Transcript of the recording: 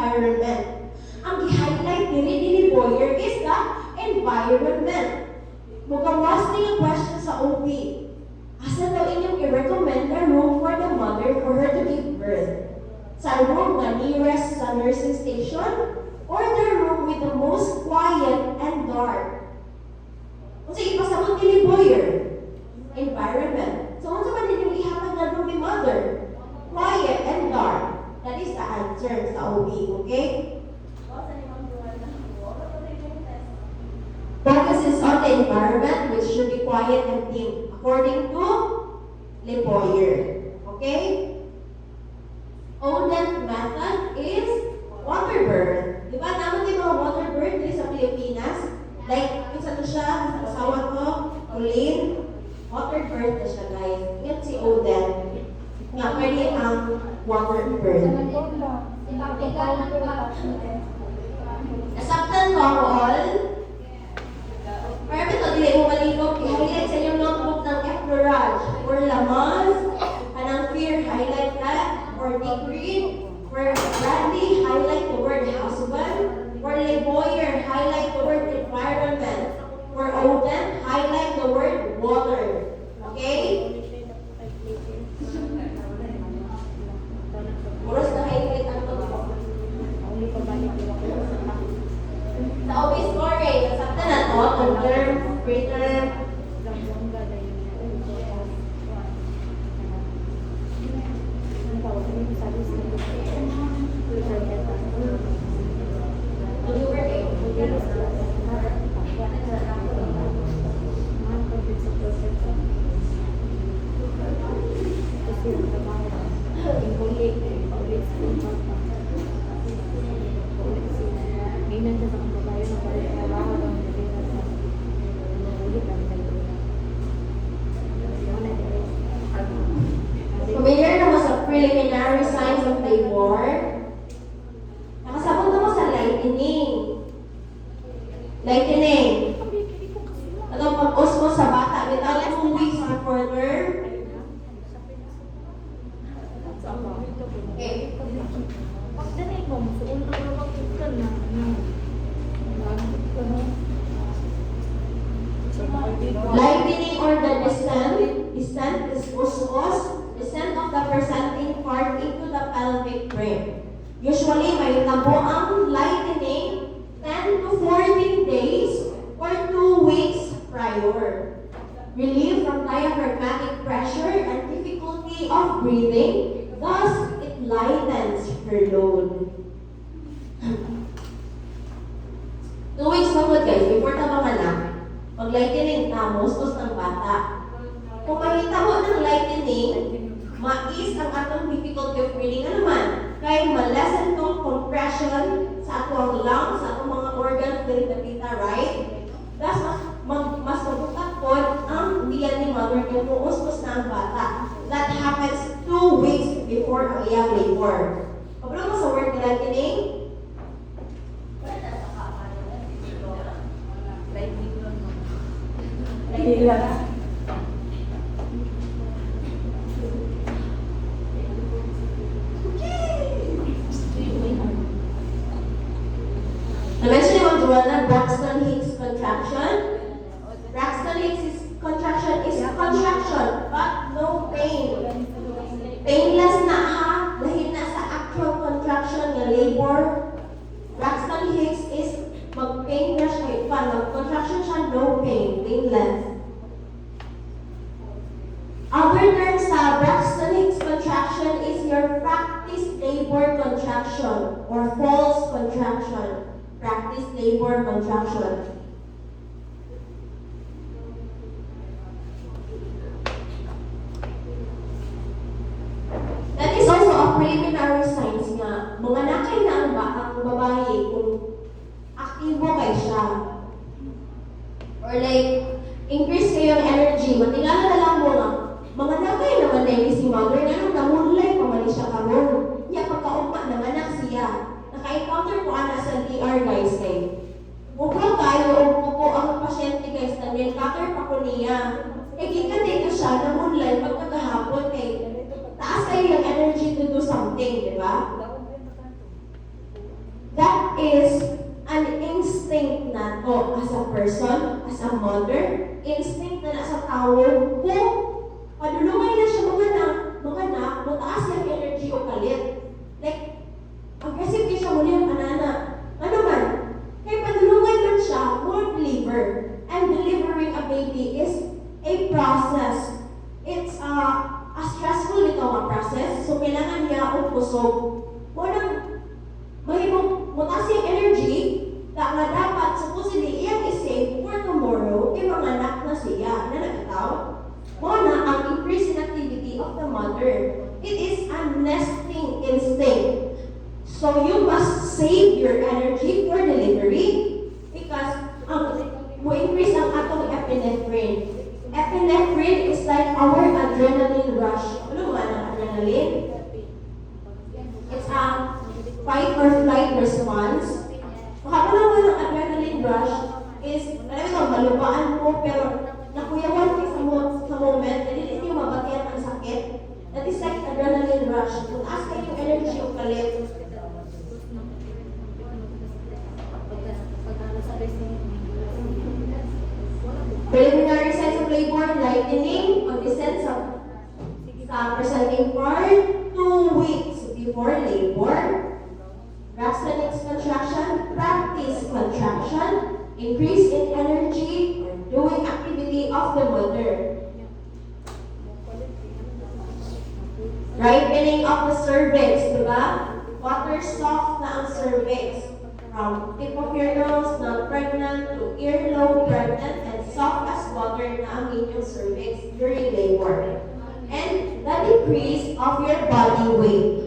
environment. Ang gi-highlight ni Boyer is the environment. Mugawas niya question sa OP. Asa daw inyong i-recommend na room for the mother for her to give birth? Sa room na nearest sa nursing station or the room with the most quiet and dark? Kung sa ipasabot ni Boyer, environment. So, kung sa man ninyong ihatag na room ni mother, quiet and dark. That is the answer sa OP, okay? Focuses on the environment which should be quiet and dim, according to Boyer. Okay? Odent method is water birth. Di ba naman yung mga water birth dito sa Pilipinas? Like, isa to siya, asawa ko, Colleen, water birth na siya, guys. Yan si Odent. Nga, pwede ang water birth. Nasaktan ko all. Pero ito, dili mo malikot, i-highlight sa inyong notebook ng F-Plurage. For Lamas, kanang fear, highlight that. For Digreed, for Randy, highlight the word husband. For Boyer, highlight the word environment. For Odent, highlight the word water. Okay? Oras na highlight ang notebook. Sa office scoring, nasaktan na to, term, preterm. Familiar na mo sa preliminary signs of labor? Nakasabot na mo sa lightening. Lightening. Atong pag-us mo sa bata, without 2 weeks before term. Okay. Lightening or the descent is descent of the presenting part into the pelvic rim. Usually, may tabo ang lightening 10 to 14 days or 2 weeks prior. Relief from diaphragmatic pressure and difficulty of breathing, thus it lightens her load. 2 weeks before guys, before ka manganak, mag-lightening ka, mustos ng bata. Kung makita mo ng lightening, mais ang atong difficulty of breathing na naman. Kaya ma-lessen tong compression sa atong lungs, sa atong mga organs during the pita, right? Thus, mas mabukat po ang tiyan ni mother yung muustos na ang bata. That happens 2 weeks before ang iyang labor. Pablo mo sa word na lightening? Na-mention yung mga Braxton Hicks contraction. Braxton Hicks contraction is contraction but no pain. Painless na ha, dahil na sa actual contraction na labor. Braxton Hicks is mag-pain na siya, mag-contraction siya, no pain, painless. Other terms sa Braxton Hicks contraction is your practice labor contraction or false contraction. Practice labor contraction. That is also a preliminary signs nga mga nakay na ang babae kung aktibo kay siya. Or like, increase kayong energy. Matingala na lang mo nga, mga nakay naman na si mother nga nung namulay pa man siya karon. Niya pagkaumpa nanganak siya. Naka-encounter ko ana sa DR guys kay. Buko tayo o buko ang pasyente guys na nil-encounter pa ko niya. Eh gikan dito siya namulay pagkagahapon kay taas kayo yung energy to do something, di ba? instinct na to as a person, as a mother, instinct na nasa tao, kung padulungan na siya mga na, mataas yung energy o kalit. Like, aggressive kayo siya muli ang anana. Ano man, kaya padulungan man siya, more deliver. And delivering a baby is a process. It's a stressful ito nga process. So, kailangan niya o kusog. Munang, mahimong mataas yung energy, na dapat supposedly iyang isave for tomorrow, kay mga anak na siya, na nagkataw. Muna ang increase in activity of the mother. It is a nesting instinct. So you must save your energy for delivery because mo increase ang atong epinephrine. Epinephrine is like our adrenaline rush. Ano ba ang adrenaline? It's a fight or flight response. Makakalawa ng adrenaline rush is, alam mo, malupaan mo pero nakuyawan ka sa moment, hindi niyo mabatian ang sakit. That is like adrenaline rush. Mataas kayo yung energy o kalit. Preliminary signs of labor, lightening, pag-descent sa presenting part, 2 weeks before labor, Braxton's contraction, practice contraction, increase in energy, or doing activity of the mother. Ripening of the cervix, diba? Water soft na ang cervix. From tip of your nose, not pregnant, to earlobe, pregnant, and soft as water na ang inyong cervix during labor. And the decrease of your body weight.